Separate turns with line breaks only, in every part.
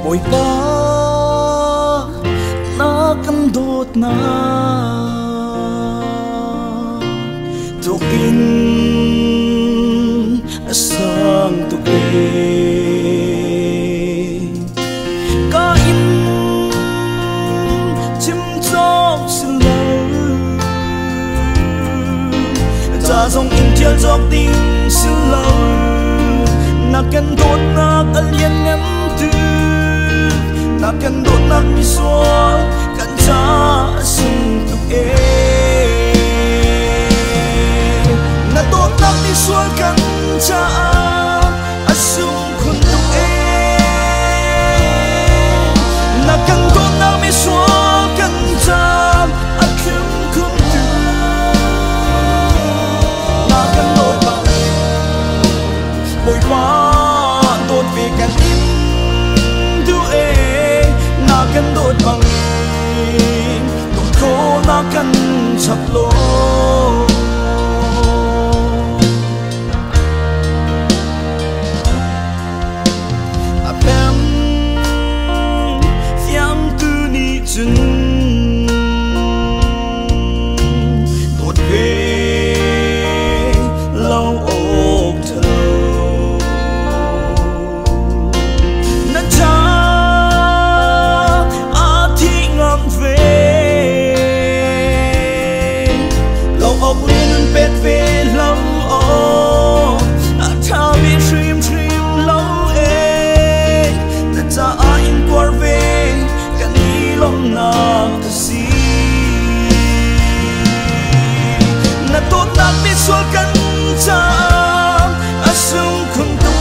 Ôi ba na kan dot na tuk in asang tuk ka in chim chok sin lâu cha dòng in chial chok ting sin lâu na kan dot na alien ngam tu na kan dot na mi sual kan cha sung tuk na dot na mi sual kan cha asung kun tuk na kan dot na mi sual kan cha akum kun tu na kan dot ba boy pa dot vi kan in tu na kan dot bang dot ko na kan chap lo apem fiam tu ni chun dot ve lâu ốc thơ na cha a thi ngam ve lâu ốc liên pet ve lâu ốc a tha ve trim trim lâu na cha a in quar ve kan ni long na si na tot na mi sual kan cha asung kun tu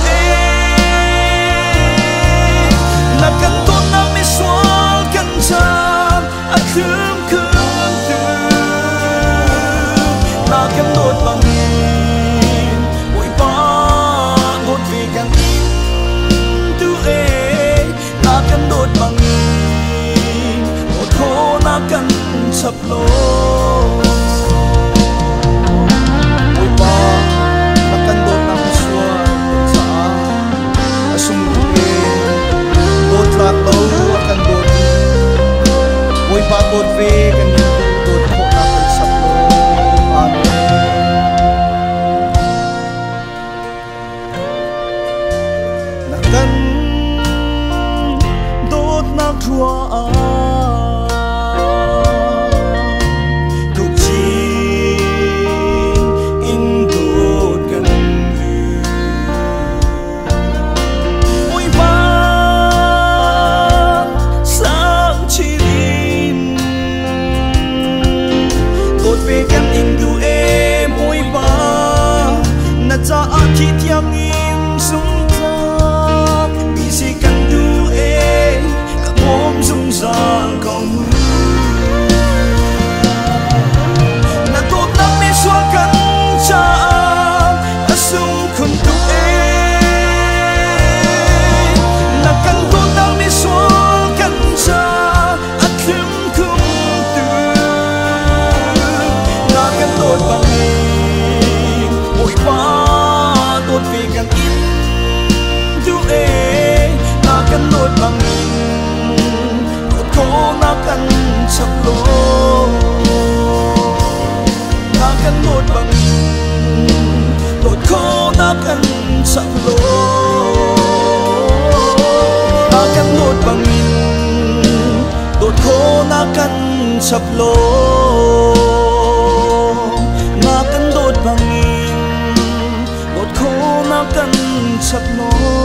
na kan tot na mi sual kan cha akum kun tu na kan dot bang oi pa dot vi kan in tu na kan dot bang dot ko na kan chap lo dot ve kan ni dot ko na kan sap lo amen na kan dot na thua a tu chi in dot kan lu oi ba sang chi ve kan in du moi ba na cha a thi thiam in sung tla bi si kan du ka bom sung sang kong na to na mi swa kan cha asung kun tu na kan to na mi swa kan cha akum kum dot bang oi pa dot vi kan in tu na kan dot bang dot ko na kan chap lo na kan dot bang dot ko na kan chap lo na kan dot bang dot ko na kan chap lo na kan dot bangin dot ko na kan chap lo